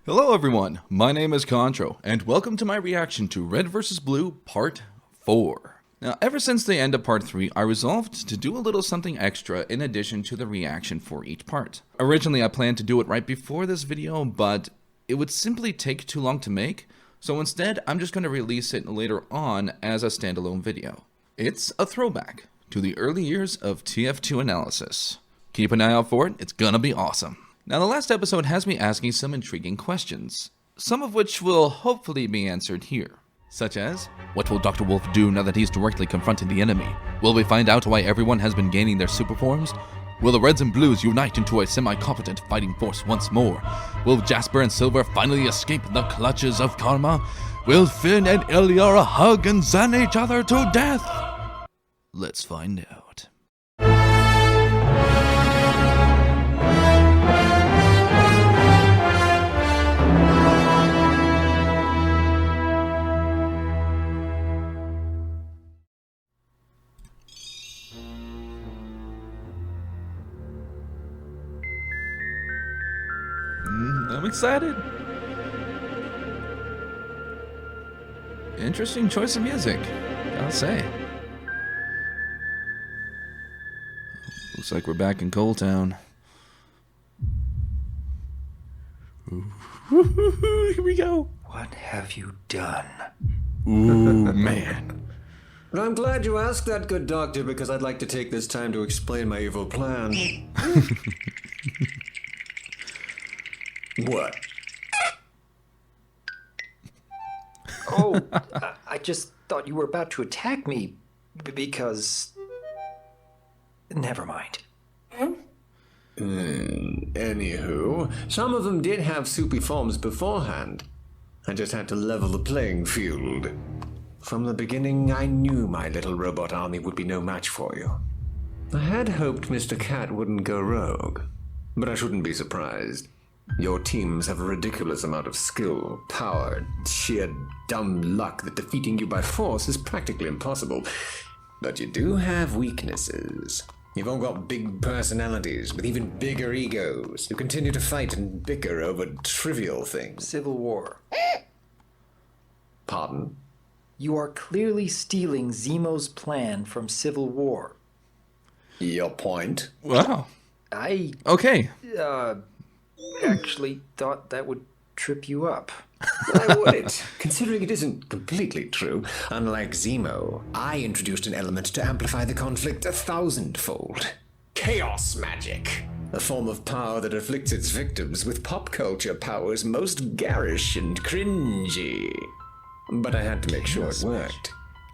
Hello everyone, my name is Contro, and welcome to my reaction to Red vs. Blue Part 4. Now, ever since the end of Part 3, I resolved to do a little something extra in addition to the reaction for each part. Originally, I planned to do it right before this video, but it would simply take too long to make, so instead, I'm just going to release it later on as a standalone video. It's a throwback to the early years of TF2 analysis. Keep an eye out for it, it's gonna be awesome. Now, the last episode has me asking some intriguing questions, some of which will hopefully be answered here. Such as, what will Dr. Wolf do now that he's directly confronting the enemy? Will we find out why everyone has been gaining their super forms? Will the Reds and Blues unite into a semi-competent fighting force once more? Will Jasper and Silver finally escape the clutches of karma? Will Finn and Iliara hug and zen each other to death? Let's find out. I'm excited. Interesting choice of music, I'll say. Looks like we're back in Coal Town. Here we go. What have you done? Ooh, man. I'm glad you asked that, good doctor, because I'd like to take this time to explain my evil plan. What? Oh, I just thought you were about to attack me because... Never mind. Anywho, some of them did have soupy forms beforehand. I just had to level the playing field. From the beginning, I knew my little robot army would be no match for you. I had hoped Mr. Cat wouldn't go rogue, but I shouldn't be surprised. Your teams have a ridiculous amount of skill, power, sheer dumb luck that defeating you by force is practically impossible. But you do have weaknesses. You've all got big personalities with even bigger egos who continue to fight and bicker over trivial things. Civil War. Pardon? You are clearly stealing Zemo's plan from Civil War. Your point? Wow. Okay. Actually thought that would trip you up. Why would it? Considering it isn't completely true. Unlike Zemo, I introduced an element to amplify the conflict 1,000-fold. Chaos magic. A form of power that afflicts its victims with pop culture powers most garish and cringy. But I had to make sure it worked.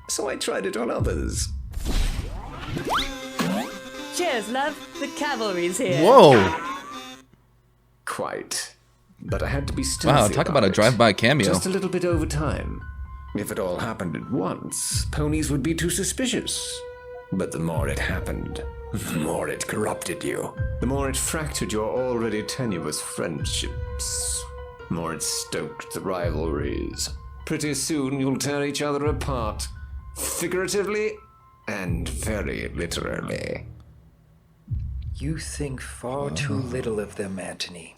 So I tried it on others. Cheers, love. The cavalry's here. Whoa. Quite. But I had to be stealthy. Wow, talk about a drive-by cameo. Just a little bit over time. If it all happened at once, ponies would be too suspicious. But the more it happened, the more it corrupted you. The more it fractured your already tenuous friendships. The more it stoked the rivalries. Pretty soon you'll tear each other apart. Figuratively and very literally. You think far too little of them, Antony.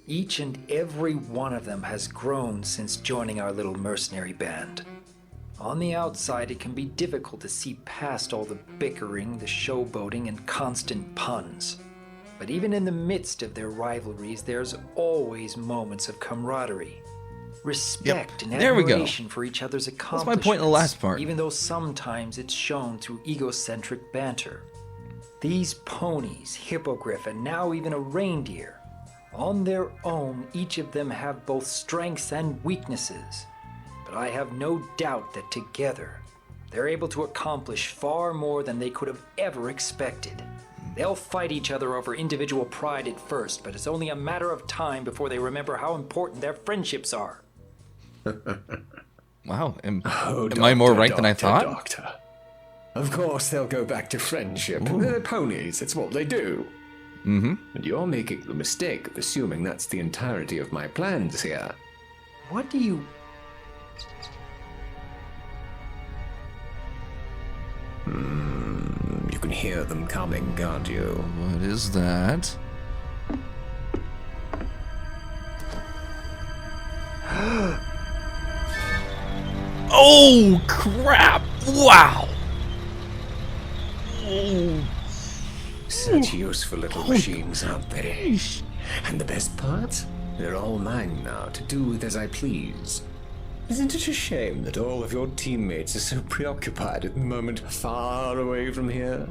Each and every one of them has grown since joining our little mercenary band. On the outside, it can be difficult to see past all the bickering, the showboating, and constant puns. But even in the midst of their rivalries, there's always moments of camaraderie, respect, and admiration for each other's accomplishments. That's my point in the last part. Even though sometimes it's shown through egocentric banter. These ponies, Hippogriff, and now even a reindeer, on their own, each of them have both strengths and weaknesses. But I have no doubt that together, they're able to accomplish far more than they could have ever expected. They'll fight each other over individual pride at first, but it's only a matter of time before they remember how important their friendships are. Wow, am I more right than I thought? Doctor. Of course they'll go back to friendship. They're ponies, it's what they do. Mm-hmm. And you're making the mistake of assuming that's the entirety of my plans here. What do you... You can hear them coming, can't you? What is that? Oh, crap! Wow! Such useful little machines, aren't they? And the best part? They're all mine now, to do with as I please. Isn't it a shame that all of your teammates are so preoccupied at the moment, far away from here?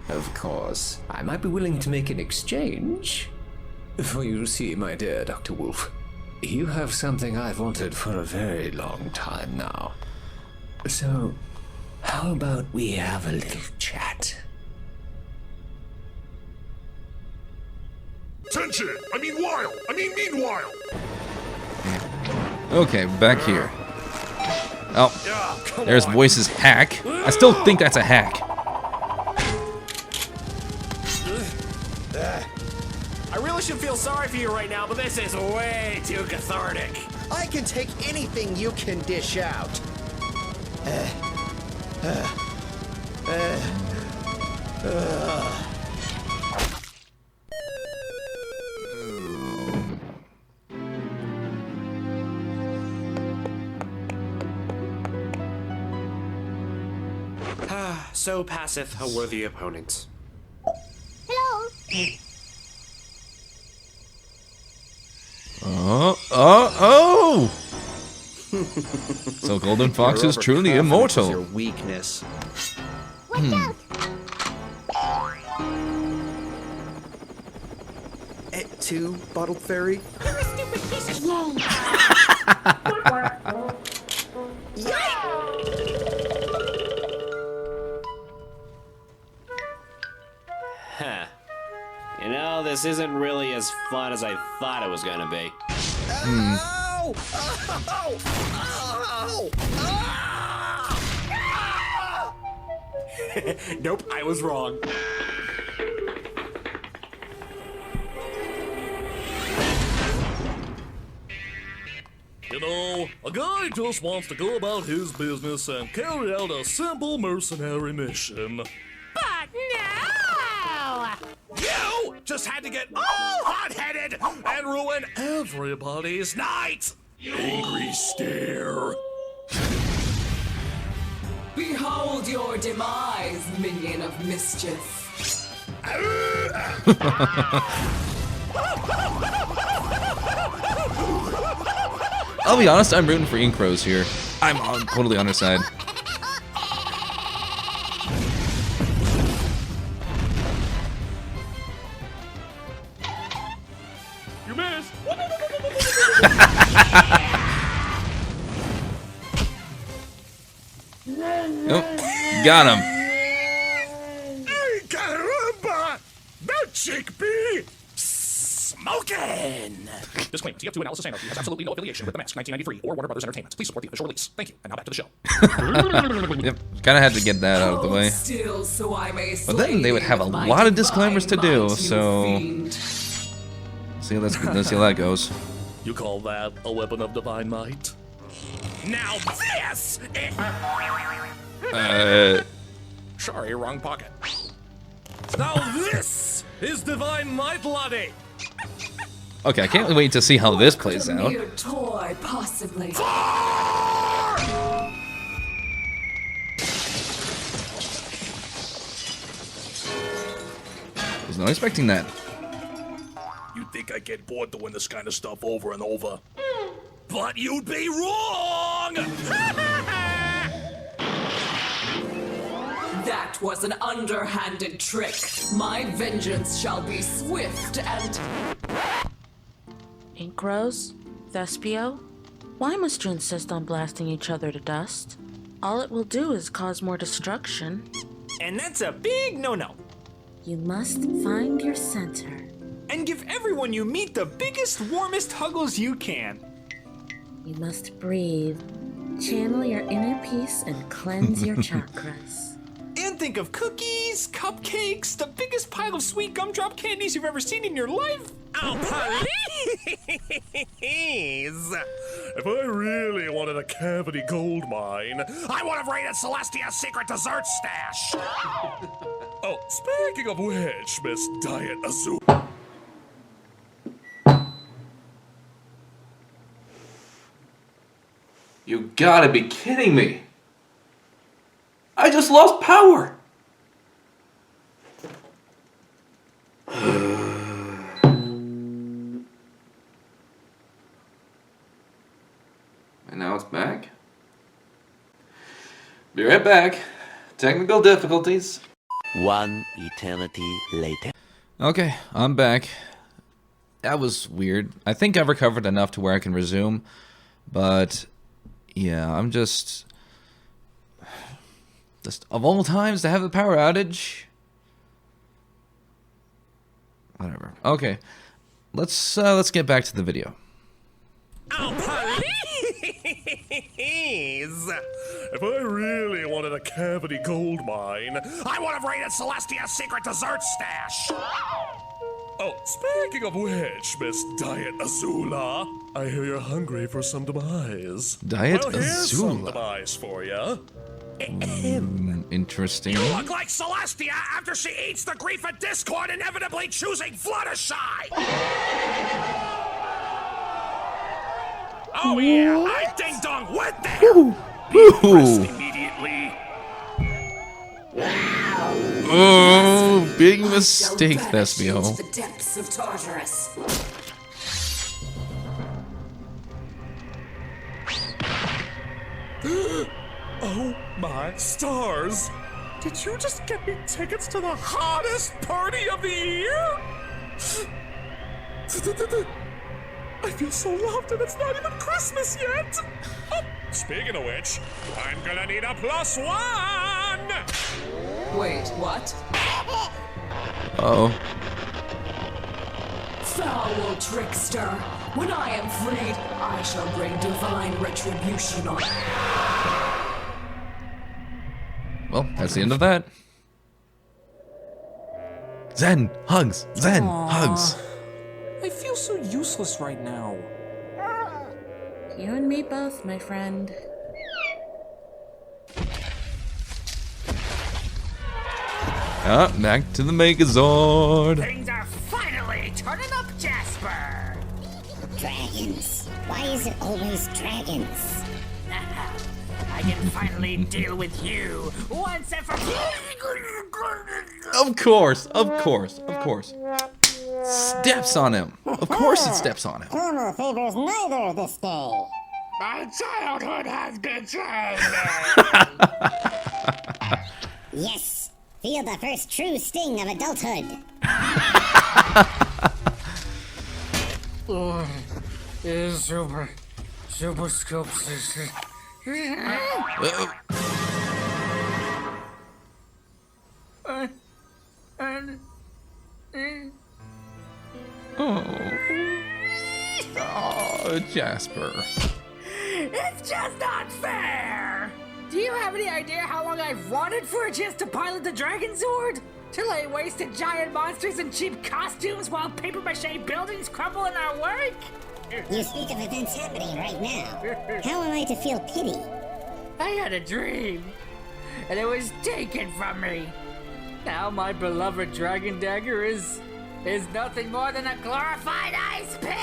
Of course, I might be willing to make an exchange. For you see, my dear Dr. Wolf, you have something I've wanted for a very long time now. So, how about we have a little chat? Attention! Meanwhile! Okay, back here. Oh, there's Voice's hack. I still think that's a hack. I really should feel sorry for you right now, but this is way too cathartic. I can take anything you can dish out. So passive, a worthy opponent. Hello. Oh! So Golden Fox is truly Your immortal. weakness. Watch out. Two bottled fairy. You're a stupid piece of shit. Huh. You know, this isn't really as fun as I thought it was gonna be. Ow! Ow! Ow! Nope, I was wrong. You know, a guy just wants to go about his business and carry out a simple mercenary mission. But no! You just had to get all hot-headed and ruin everybody's night! Angry stare. Behold your demise, minion of mischief. I'll be honest, I'm rooting for Inkros here. I'm totally on her side. You missed! Nope. Got him. Ay, caramba! That chickpea! Smoking! Disclaimer, TF2 Analysis Anarchy has absolutely no affiliation with The Mask 1993 or Warner Brothers Entertainment. Please support the official release. Thank you, and now back to the show. Yep. Kind of had to get that out of the way. Still, so I may But then they would have a lot of disclaimers to do, so... See, let's see how that goes. You call that a weapon of divine might? Now this Sorry, wrong pocket. Now this is divine might, laddie! Okay, I can't wait to see how this plays out. Mere toy, possibly. Was not expecting that. You'd think I'd get bored doing this kind of stuff over and over. But you'd be wrong! That was an underhanded trick. My vengeance shall be swift and... Inkros? Thespio? Why must you insist on blasting each other to dust? All it will do is cause more destruction. And that's a big no-no. You must find your center. And give everyone you meet the biggest, warmest huggles you can. You must breathe, channel your inner peace, and cleanse your chakras. And think of cookies, cupcakes, the biggest pile of sweet gumdrop candies you've ever seen in your life. Oh, please! If I really wanted a cavity gold mine, I would have raided Celestia's secret dessert stash! Oh, speaking of which, Miss Diet Azul... You gotta be kidding me. I just lost power. And now it's back. Be right back. Technical difficulties. One eternity later. Okay, I'm back. That was weird. I think I've recovered enough to where I can resume. But, yeah, I'm just of all times to have the power outage. Whatever. Okay, let's get back to the video. Oh, please! If I really wanted a cavity gold mine, I would have raided Celestia's secret dessert stash! Oh, speaking of which, Miss Diet Azula, I hear you're hungry for some demise. Diet well, here's some Azula. demise for ya. Interesting. You look like Celestia after she eats the grief and discord, inevitably choosing Fluttershy! Oh yeah, I ding-dong went there! Be impressed immediately. Oh, big mistake, Thespio. The depths of Tartarus. Oh my stars! Did you just get me tickets to the hottest party of the year? I feel so loved and it's not even Christmas yet! Oh, speaking of which, I'm gonna need a +1! Wait, what? Uh-oh. Foul trickster! When I am freed, I shall bring divine retribution on. Well, that's the end of that. Zen, hugs! Zen, hugs! I feel so useless right now. You and me both, my friend. Back to the Megazord. Things are finally turning up, Jasper. Dragons. Why is it always dragons? I can finally deal with you once and for Of course, of course, of course. Steps on him. Of course it steps on him. Karma favors neither this day. My childhood has betrayed me. Yes. Feel the first true sting of adulthood. Super scopes. Oh, Jasper. It's just not fair! Do you have any idea how long I've wanted for a chance to pilot the Dragon Sword? To lay waste to giant monsters in cheap costumes while paper-mache buildings crumble in our wake? You speak of events happening right now. How am I to feel pity? I had a dream, and it was taken from me. Now my beloved dragon dagger is nothing more than a glorified ice pick!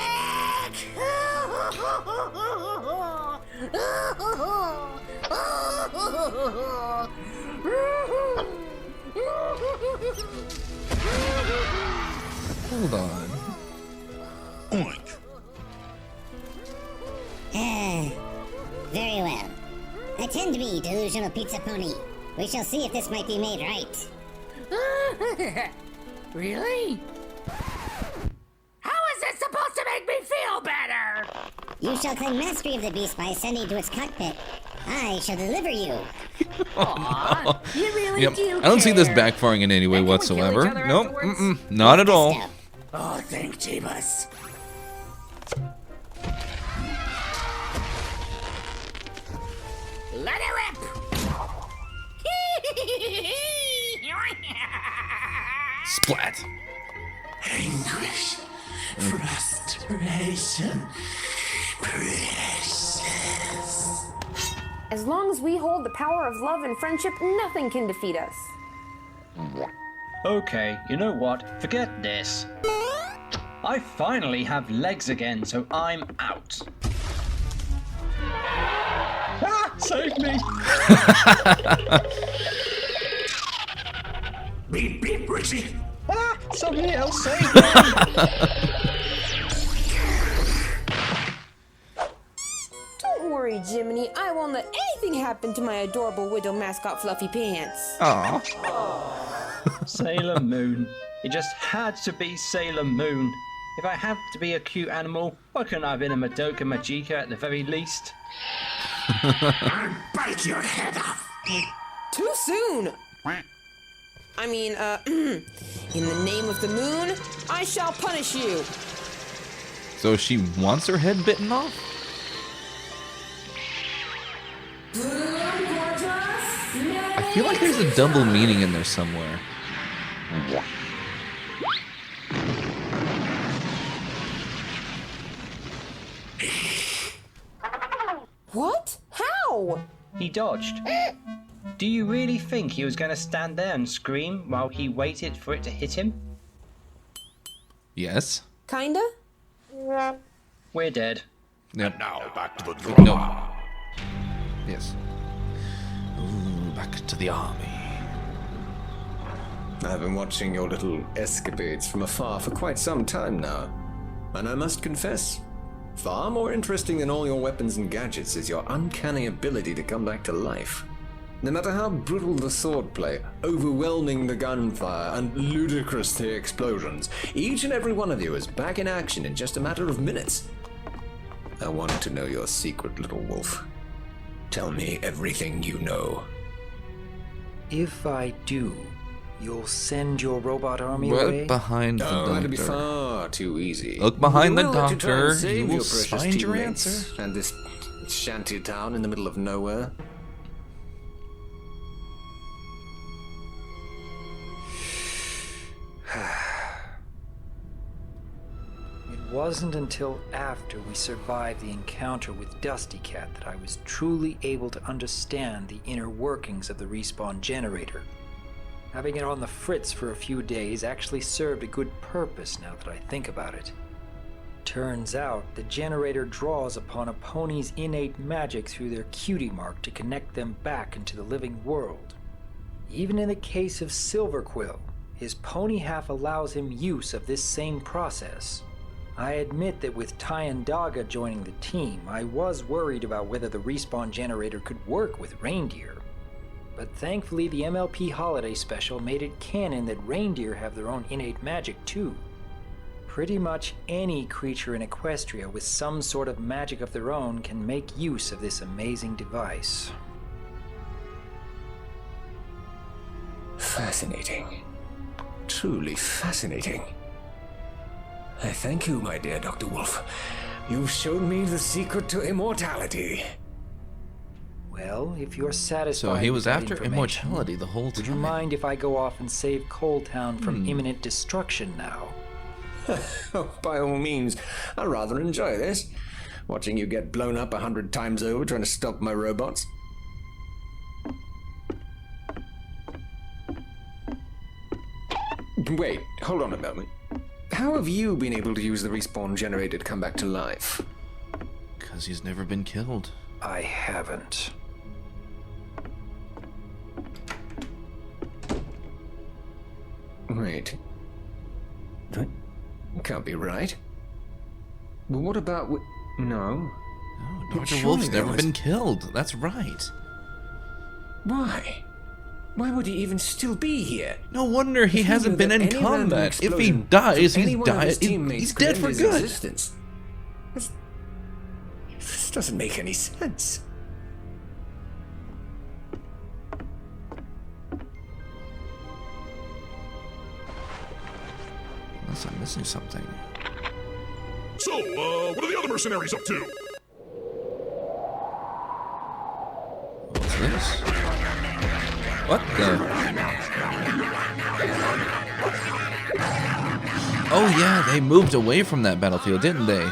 Hold on. Oink. Very well. Attend me, delusional pizza pony. We shall see if this might be made right. Really? How is this supposed to make me feel better? You shall claim mastery of the beast by ascending to its cockpit. I shall deliver you. Aw, you really Yep. do I don't see this care. backfiring in any way And can we kill each whatsoever. other Nope. afterwards? Not at all. Oh, thank Jeebus. Let it rip! Splat. Anguish, frustration, precious. As long as we hold the power of love and friendship, nothing can defeat us. Okay, you know what? Forget this. I finally have legs again, so I'm out. Save me! Beep, beep, Richie. Ah! Somebody else save me! Don't worry, Jiminy. I won't let anything happen to my adorable widow mascot Fluffy Pants. Aww. Sailor Moon. It just had to be Sailor Moon. If I had to be a cute animal, why couldn't I have been a Madoka Magica at the very least? I'll bite your head off. Too soon! I mean, in the name of the moon, I shall punish you! So she wants her head bitten off? I feel like there's a double meaning in there somewhere. What? How? He dodged. Do you really think he was going to stand there and scream while he waited for it to hit him? Yes. Kinda? We're dead. Yep. And now back to the drama. No. Yes. Ooh, back to the army. I've been watching your little escapades from afar for quite some time now. And I must confess, far more interesting than all your weapons and gadgets is your uncanny ability to come back to life. No matter how brutal the swordplay, overwhelming the gunfire, and ludicrous the explosions, each and every one of you is back in action in just a matter of minutes. I want to know your secret, little wolf. Tell me everything you know. If I do, you'll send your robot army Right away? behind the doctor. That'd be far too easy. Look behind the We will let you try and doctor. save You will your precious find your teammates answer. And this shanty town in the middle of nowhere. It wasn't until after we survived the encounter with Dusty Cat that I was truly able to understand the inner workings of the respawn generator. Having it on the fritz for a few days actually served a good purpose now that I think about it. Turns out, the generator draws upon a pony's innate magic through their cutie mark to connect them back into the living world. Even in the case of Silverquill, his pony half allows him use of this same process. I admit that with Tyandaga joining the team, I was worried about whether the respawn generator could work with reindeer. But thankfully the MLP Holiday Special made it canon that reindeer have their own innate magic too. Pretty much any creature in Equestria with some sort of magic of their own can make use of this amazing device. Fascinating. Truly fascinating. I thank you, my dear Dr. Wolf. You've shown me the secret to immortality. Well, if you're satisfied So he was with that after information, immortality the whole time. would you mind if I go off and save Coal Town from imminent destruction now? Oh, by all means. I rather enjoy this. Watching you get blown up 100 times over trying to stop my robots. Wait, hold on a moment. How have you been able to use the respawn generator to come back to life? Because he's never been killed. I haven't. Wait. That can't be right. Well, what about... No. Dr. Surely Wolf's there never was- been killed. That's right. Why? Why would he even still be here? No wonder he If hasn't knew been that in any random combat. If he explosion dies, from any he's one of his died. teammates He's could dead end for his good. existence. This doesn't make any sense. Unless I'm missing something. So, what are the other mercenaries up to? What's this? What the? Oh yeah, they moved away from that battlefield, didn't they?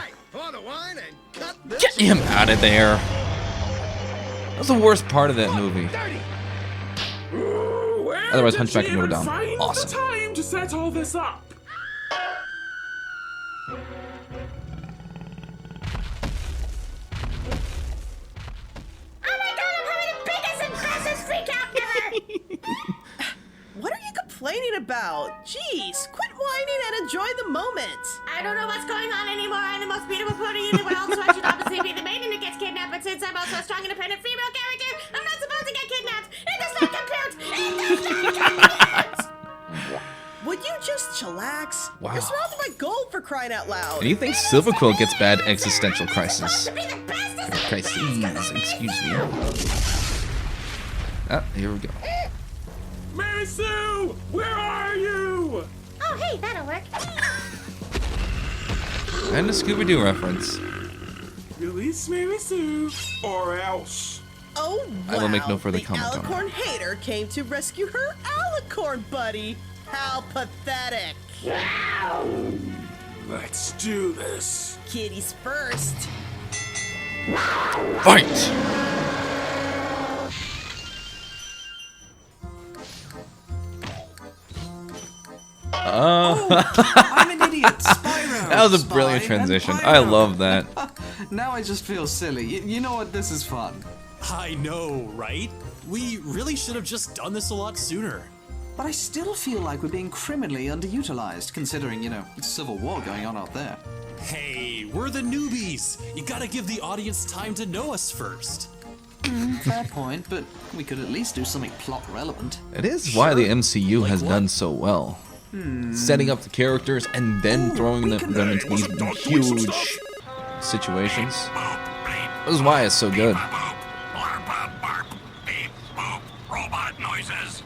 Get him out of there! That's the worst part of that movie. Otherwise, Hunchback can go down. Awesome. Time to set all this up. Oh my god, I'm Oh, jeez. Quit whining and enjoy the moment. I don't know what's going on anymore. I'm the most beautiful pony in the world, so I should obviously be the maiden who gets kidnapped. But since I'm also a strong, independent female character, I'm not supposed to get kidnapped. It does not compute. It does not compute. Would you just chillax? Wow. You're surrounded by gold for crying out loud. And you think Silver Quill gets bad existential crises? Crises, excuse me. Ah, here we go. Mary Sue! Where are you? Oh, hey, that'll work. And a Scooby-Doo reference. Release Mary Sue, or else. Oh, wow. I will make no further comment on The Alicorn hater came to rescue her Alicorn buddy. How pathetic. Let's do this. Kitties first. Fight! I'm an idiot. Spyro. That was a brilliant transition. I love that. Now I just feel silly. You know what? This is fun. I know, right? We really should have just done this a lot sooner. But I still feel like we're being criminally underutilized, considering, it's civil war going on out there. Hey, we're the newbies. You gotta give the audience time to know us first. Fair point, but we could at least do something plot relevant. It is why the MCU has done so well. Setting up the characters and then throwing them into these huge situations. This is why it's so good. Robot noises.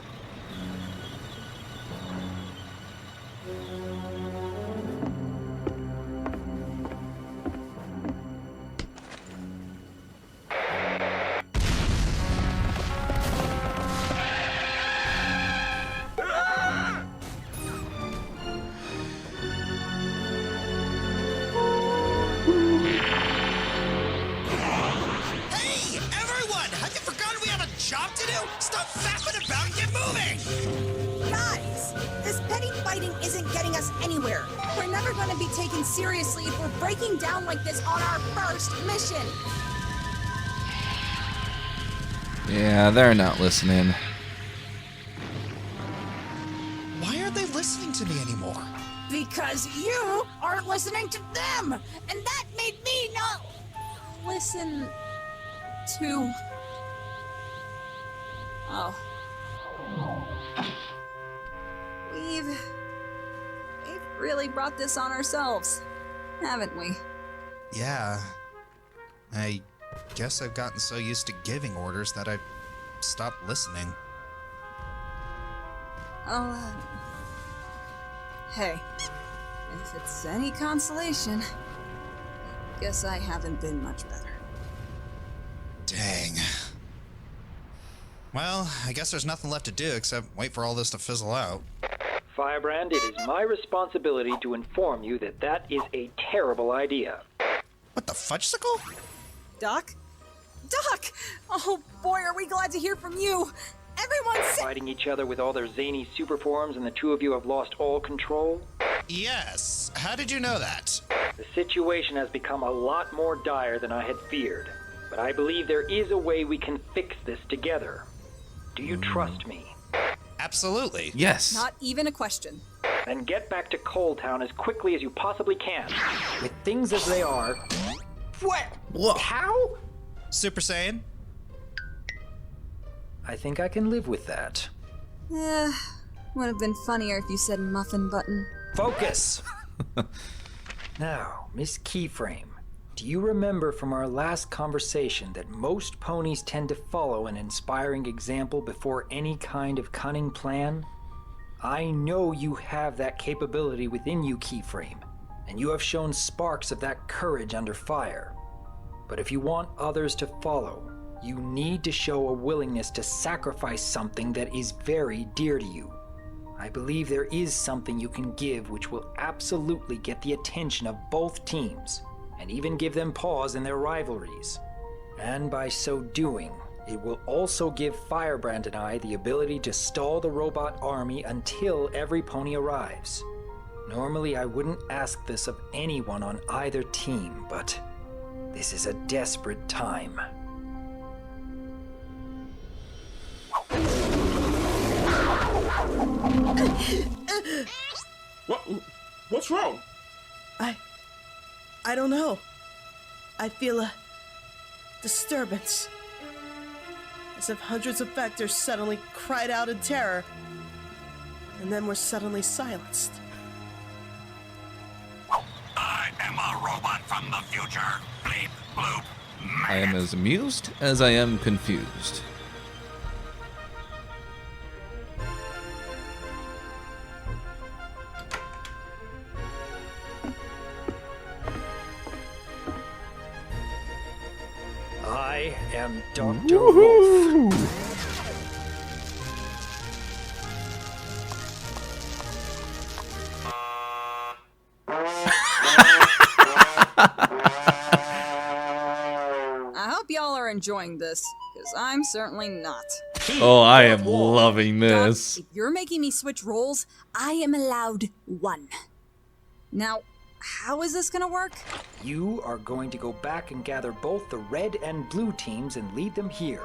Job to do? Stop fapping about and get moving! Guys, this petty fighting isn't getting us anywhere. We're never going to be taken seriously if we're breaking down like this on our first mission. Yeah, they're not listening. Why aren't they listening to me anymore? Because you aren't listening to them! And that made me not listen to... Oh. We've really brought this on ourselves, haven't we? Yeah. I guess I've gotten so used to giving orders that I've stopped listening. Oh, hey. If it's any consolation, guess I haven't been much better. Dang. Well, I guess there's nothing left to do except wait for all this to fizzle out. Firebrand, it is my responsibility to inform you that that is a terrible idea. What the fudgesicle? Doc? Doc! Oh boy, are we glad to hear from you! Everyone's fighting each other with all their zany super forms and the two of you have lost all control? Yes. How did you know that? The situation has become a lot more dire than I had feared, but I believe there is a way we can fix this together. Do you trust me? Absolutely. Yes. Not even a question. Then get back to Coal Town as quickly as you possibly can. With things as they are... What? How? Super Saiyan? I think I can live with that. Would have been funnier if you said muffin button. Focus! Now, Miss Keyframe, do you remember from our last conversation that most ponies tend to follow an inspiring example before any kind of cunning plan? I know you have that capability within you, Keyframe, and you have shown sparks of that courage under fire. But if you want others to follow, you need to show a willingness to sacrifice something that is very dear to you. I believe there is something you can give which will absolutely get the attention of both teams, and even give them pause in their rivalries. And by so doing, it will also give Firebrand and I the ability to stall the robot army until every pony arrives. Normally I wouldn't ask this of anyone on either team, but this is a desperate time. What's wrong? I don't know. I feel a disturbance. As if hundreds of vectors suddenly cried out in terror, and then were suddenly silenced. I am a robot from the future. Bleep, bloop. I am as amused as I am confused. I am Dr. Wolf. I hope y'all are enjoying this, because I'm certainly not. Oh, I am loving this. If you're making me switch roles, I am allowed one. Now, how is this gonna work? You are going to go back and gather both the red and blue teams and lead them here.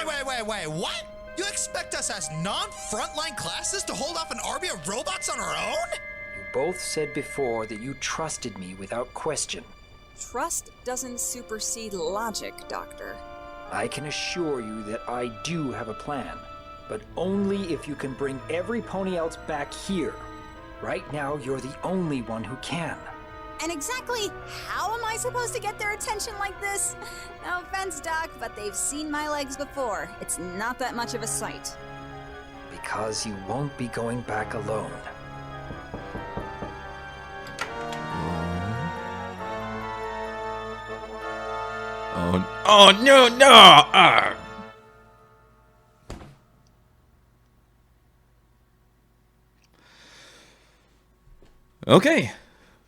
Wait, what? You expect us as non-frontline classes to hold off an army of robots on our own? You both said before that you trusted me without question. Trust doesn't supersede logic, Doctor. I can assure you that I do have a plan, but only if you can bring every pony else back here. Right now, you're the only one who can. And exactly how am I supposed to get their attention like this? No offense, Doc, but they've seen my legs before. It's not that much of a sight. Because you won't be going back alone. Oh no! Okay,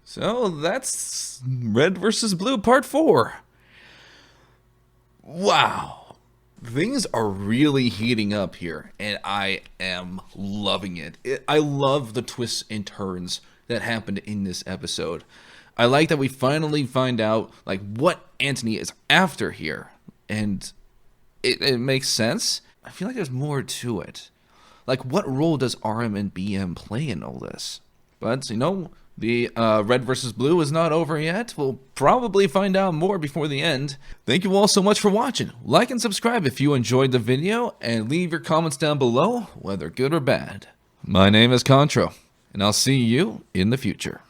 so that's Red versus Blue Part 4. Wow. Things are really heating up here, and I am loving it. I love the twists and turns that happened in this episode. I like that we finally find out like what Antony is after here, and it makes sense. I feel like there's more to it. Like, what role does RM and BM play in all this? But, you know, the Red versus Blue is not over yet. We'll probably find out more before the end. Thank you all so much for watching. Like and subscribe if you enjoyed the video, and leave your comments down below, whether good or bad. My name is Contro, and I'll see you in the future.